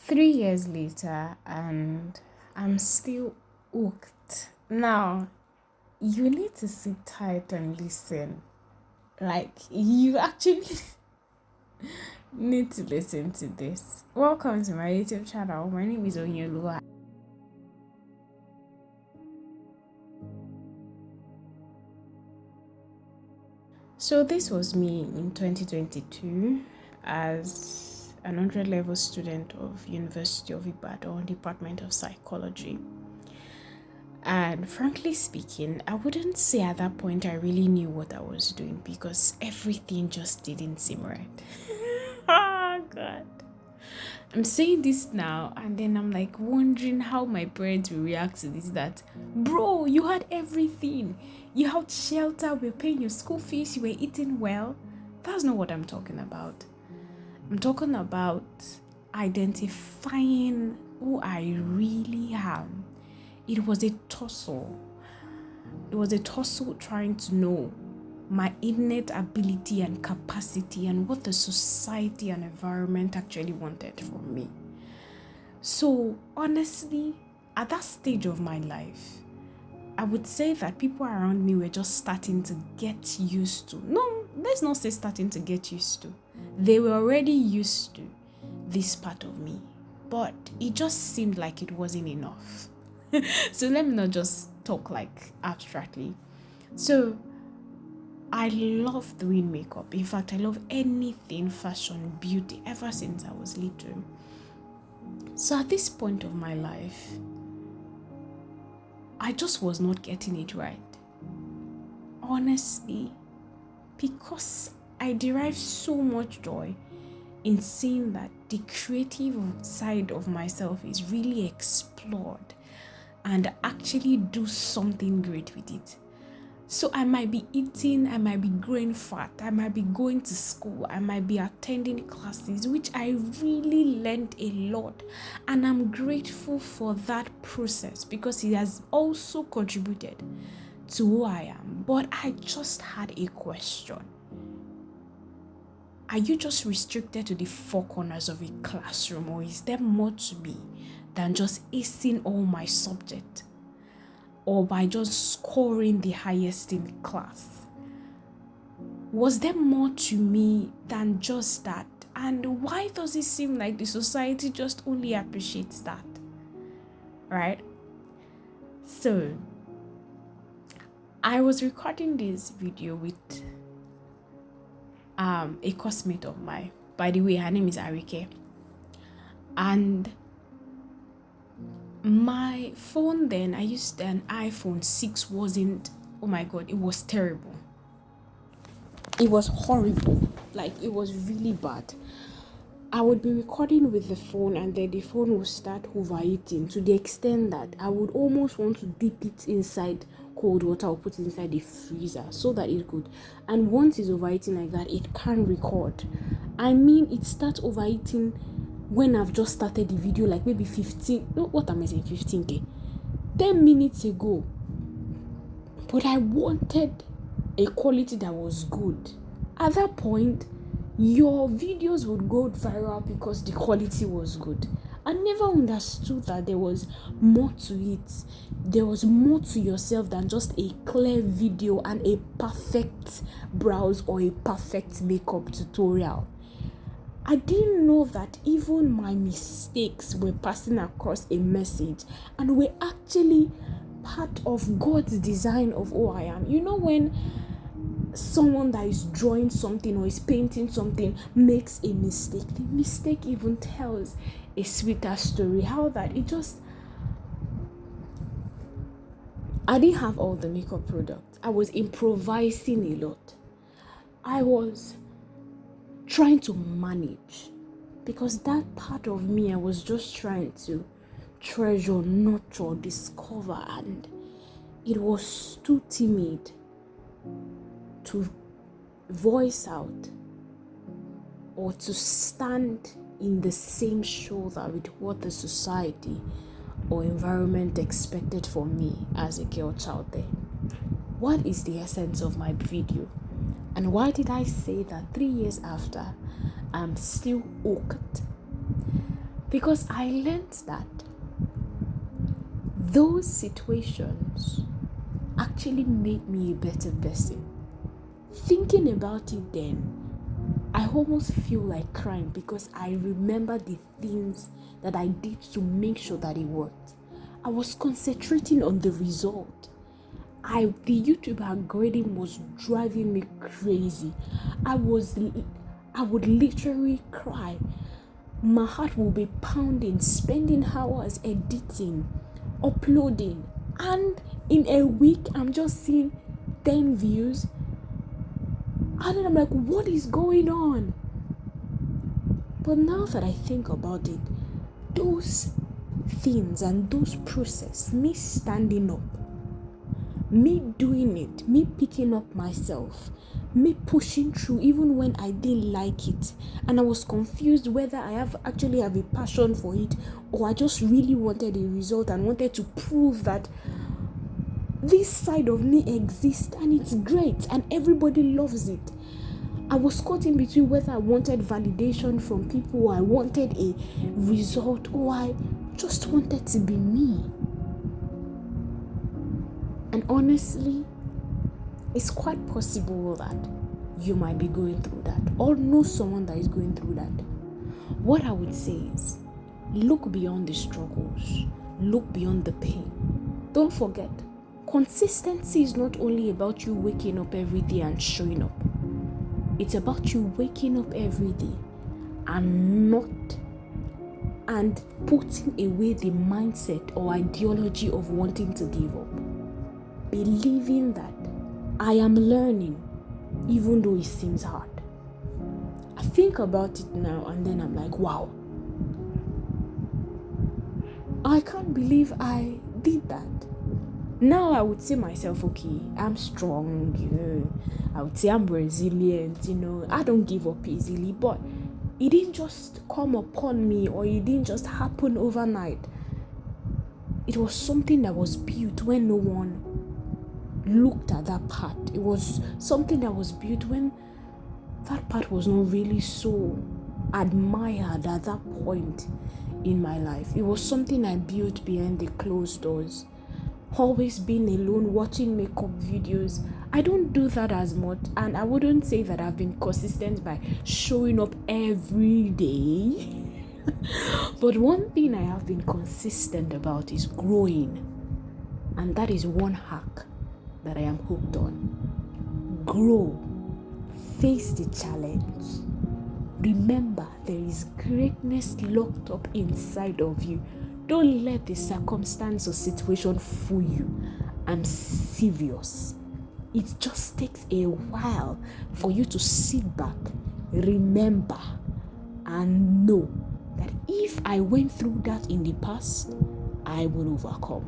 3 years later, and I'm still hooked. Now, you need to sit tight and listen. Like, you actually need to listen to this. Welcome to my YouTube channel. My name is Onyelu. So, this was me in 2022 as an 100 level student of University of Ibadan, Department of Psychology. And frankly speaking, I wouldn't say at that point I really knew what I was doing because everything just didn't seem right. Oh, God. I'm saying this now, and then I'm like wondering how my parents will react to this. That, bro, you had everything. You had shelter, we were paying your school fees, you were eating well. That's not what I'm talking about. I'm talking about identifying who I really am. It was a tussle. It was a tussle trying to know my innate ability and capacity and what the society and environment actually wanted from me. So honestly, at that stage of my life, I would say that people around me were just starting to get used to. No, let's not say starting to get used to. They were already used to this part of me, but it just seemed like it wasn't enough. So let me not just talk like abstractly. So I love doing makeup. In fact, I love anything fashion, beauty ever since I was little. So at this point of my life, I just was not getting it right. Honestly, because I derive so much joy in seeing that the creative side of myself is really explored and actually do something great with it. So I might be eating, I might be growing fat, I might be going to school, I might be attending classes, which I really learned a lot. And I'm grateful for that process because it has also contributed to who I am. But I just had a question. Are you just restricted to the four corners of a classroom, or is there more to me than just acing all my subjects? Or by just scoring the highest in class? Was there more to me than just that? And why does it seem like the society just only appreciates that? Right? So, I was recording this video with a classmate of mine. By the way, her name is Arike. And my phone then, I used an iPhone 6, wasn't, oh my God, it was terrible. It was horrible. Like, it was really bad. I would be recording with the phone and then the phone would start overheating to the extent that I would almost want to dip it inside cold water or put it inside the freezer so that it could. And once it's overheating like that, it can't record. I mean, it starts overheating when I've just started the video, like maybe 15, no, what am I saying, 15K? 10 minutes ago. But I wanted a quality that was good. At that point, your videos would go viral because the quality was good. I never understood that there was more to it. There was more to yourself than just a clear video and a perfect brows or a perfect makeup tutorial. I didn't know that even my mistakes were passing across a message and were actually part of God's design of who I am. You know, when someone that is drawing something or is painting something makes a mistake, the mistake even tells a sweeter story. How that it just, I didn't have all the makeup products. I was improvising a lot. I was trying to manage because that part of me, I was just trying to treasure, nurture, discover, and it was too timid to voice out or to stand in the same shoulder with what the society or environment expected for me as a girl child there. What is the essence of my video? And why did I say that 3 years after, I'm still hooked? Because I learned that those situations actually made me a better person. Thinking about it then, I almost feel like crying because I remember the things that I did to make sure that it worked. I was concentrating on the result. The YouTube algorithm was driving me crazy. I would literally cry. My heart will be pounding, spending hours editing, uploading, and in a week I'm just seeing 10 views. And then I'm like, what is going on? But now that I think about it, those things and those process, me standing up, me doing it, me picking up myself, me pushing through even when I didn't like it, and I was confused whether I actually have a passion for it, or I just really wanted a result and wanted to prove that this side of me exists and it's great and everybody loves it. I was caught in between whether I wanted validation from people, or I wanted a result, or I just wanted to be me. And honestly, it's quite possible that you might be going through that, or know someone that is going through that. What I would say is, look beyond the struggles, look beyond the pain. Don't forget, consistency is not only about you waking up every day and showing up. It's about you waking up every day and putting away the mindset or ideology of wanting to give up. Believing that I am learning even though it seems hard. I think about it now and then I'm like, wow, I can't believe I did that. Now I would say myself, okay, I'm strong, I would say I'm resilient, I don't give up easily, but it didn't just come upon me, or it didn't just happen overnight. It was something that was built when no one looked at that part. It was something that was built when that part was not really so admired at that point in my life. It was something I built behind the closed doors. Always being alone, watching makeup videos. I don't do that as much, and I wouldn't say that I've been consistent by showing up every day. But one thing I have been consistent about is growing, and that is one hack that I am hooked on. Grow. Face the challenge. Remember, there is greatness locked up inside of you. Don't let the circumstance or situation fool you. I'm serious. It just takes a while for you to sit back, remember, and know that if I went through that in the past, I will overcome.